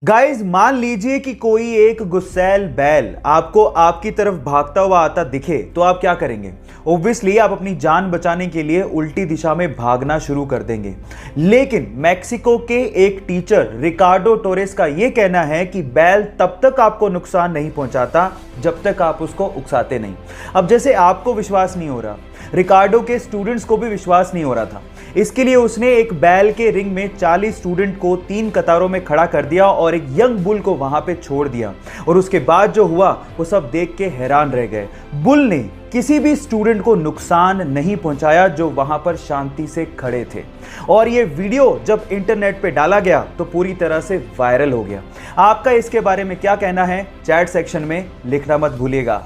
Guys मान लीजिए कि कोई एक गुस्सैल बैल आपको आपकी तरफ भागता हुआ आता दिखे तो आप क्या करेंगे। ऑब्वियसली आप अपनी जान बचाने के लिए उल्टी दिशा में भागना शुरू कर देंगे। लेकिन मैक्सिको के एक टीचर रिकार्डो टोरेस का यह कहना है कि बैल तब तक आपको नुकसान नहीं पहुंचाता जब तक आप उसको उकसाते नहीं। अब जैसे आपको विश्वास नहीं हो रहा, रिकार्डो के स्टूडेंट्स को भी विश्वास नहीं हो रहा था। इसके लिए उसने एक बैल के रिंग में 40 स्टूडेंट को 3 कतारों में खड़ा कर दिया और एक यंग बुल को वहां पे छोड़ दिया। और उसके बाद जो हुआ वो सब देख के हैरान रह गए। बुल ने किसी भी स्टूडेंट को नुकसान नहीं पहुंचाया जो वहां पर शांति से खड़े थे। और ये वीडियो जब इंटरनेट पे डाला गया तो पूरी तरह से वायरल हो गया। आपका इसके बारे में क्या कहना है, चैट सेक्शन में लिखना मत भूलिएगा।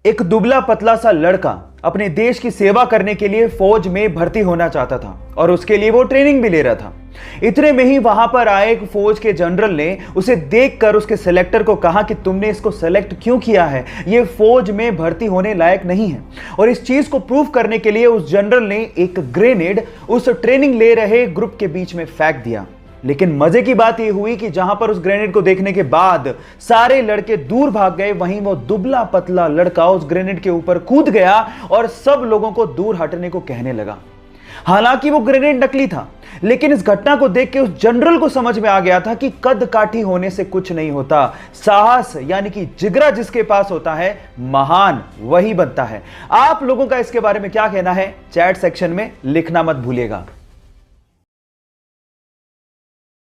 एक दुबला पतला सा लड़का अपने देश की सेवा करने के लिए फौज में भर्ती होना चाहता था और उसके लिए वो ट्रेनिंग भी ले रहा था। इतने में ही वहां पर आए एक फौज के जनरल ने उसे देखकर उसके सिलेक्टर को कहा कि तुमने इसको सेलेक्ट क्यों किया है, ये फौज में भर्ती होने लायक नहीं है। और इस चीज को प्रूव करने के लिए उस जनरल ने एक ग्रेनेड उस ट्रेनिंग ले रहे ग्रुप के बीच में फेंक दिया। लेकिन मजे की बात यह हुई कि जहां पर उस ग्रेनेड को देखने के बाद सारे लड़के दूर भाग गए, वहीं वो दुबला पतला लड़का उस ग्रेनेड के ऊपर कूद गया और सब लोगों को दूर हटने को कहने लगा। हालांकि वो ग्रेनेड नकली था, लेकिन इस घटना को देख के उस जनरल को समझ में आ गया था कि कद काठी होने से कुछ नहीं होता, साहस यानी कि जिगरा जिसके पास होता है महान वही बनता है। आप लोगों का इसके बारे में क्या कहना है, चैट सेक्शन में लिखना मत भूलिएगा।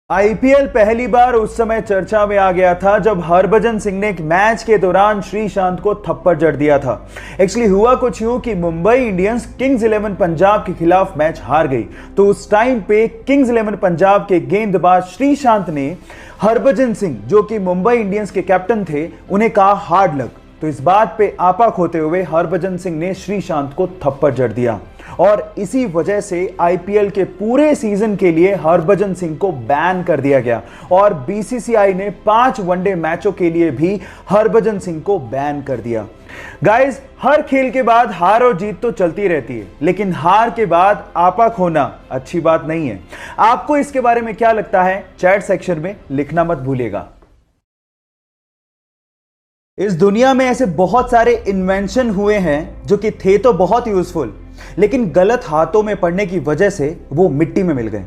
आईपीएल पहली बार उस समय चर्चा में आ गया था जब हरभजन सिंह ने एक मैच के दौरान श्रीशांत को थप्पड़ जड़ दिया था। एक्चुअली हुआ कुछ यूं कि मुंबई इंडियंस किंग्स 11 पंजाब के खिलाफ मैच हार गई, तो उस टाइम पे किंग्स 11 पंजाब के गेंदबाज श्रीशांत ने हरभजन सिंह जो कि मुंबई इंडियंस के कैप्टन थे उन्हें कहा हार्ड लक। तो इस बात पे आपा खोते हुए हरभजन सिंह ने श्रीशांत को थप्पड़ जड़ दिया और इसी वजह से आईपीएल के पूरे सीजन के लिए हरभजन सिंह को बैन कर दिया गया और बीसीसीआई ने 5 वनडे मैचों के लिए भी हरभजन सिंह को बैन कर दिया। गाइस, हर खेल के बाद हार और जीत तो चलती रहती है, लेकिन हार के बाद आपा खोना अच्छी बात नहीं है। आपको इसके बारे में क्या लगता है, चैट सेक्शन में लिखना मत भूलिएगा। इस दुनिया में ऐसे बहुत सारे इन्वेंशन हुए हैं जो कि थे तो बहुत यूजफुल, लेकिन गलत हाथों में पड़ने की वजह से वो मिट्टी में मिल गए।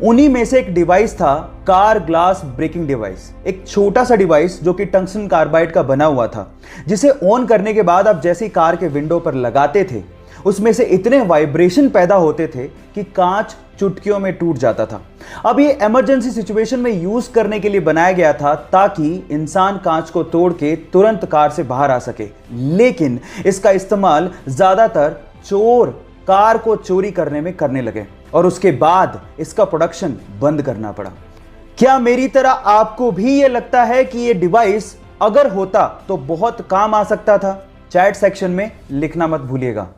उन्हीं में से एक डिवाइस था कार ग्लास ब्रेकिंग डिवाइस। एक छोटा सा डिवाइस जो कि टंगस्टन कार्बाइड का बना हुआ था, जिसे ऑन करने के बाद आप जैसे कार के विंडो पर लगाते थे उसमें से इतने वाइब्रेशन पैदा होते थे कि कांच चुटकियों में टूट जाता था। अब ये इमरजेंसी सिचुएशन में यूज करने के लिए बनाया गया था ताकि इंसान कांच को तोड़ के तुरंत कार से बाहर आ सके, लेकिन इसका इस्तेमाल ज्यादातर चोर कार को चोरी करने में करने लगे और उसके बाद इसका प्रोडक्शन बंद करना पड़ा। क्या मेरी तरह आपको भी ये लगता है कि ये डिवाइस अगर होता तो बहुत काम आ सकता था? चैट सेक्शन में लिखना मत भूलिएगा।